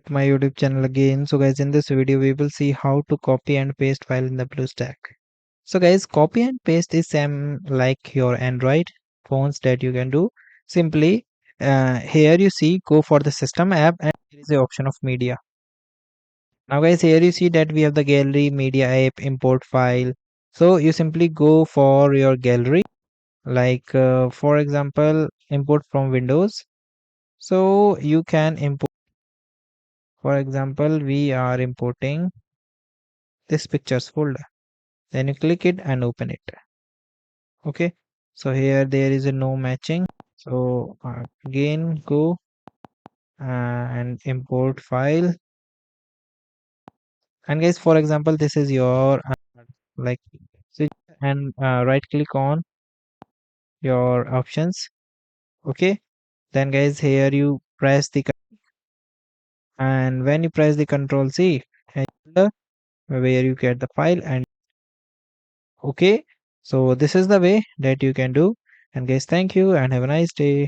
to my YouTube channel again. So guys, in this video we will see how to copy and paste file in the BlueStack. So guys, copy and paste is same like your Android phones that you can do. Simply here you see go for the system app and there is the option of media. Now guys, here you see that we have the gallery, media app, import file. So you simply go for your gallery, like for example import from Windows. So you can import, for example we are importing this pictures folder, then you click it and open it. Okay, so here there is a no matching, so again go and import file. And guys, for example this is your like switch and right click on your options. Okay, then guys here you press the and when you press the control C enter, where you get the file. And okay, so this is the way that you can do. And guys, thank you and have a nice day.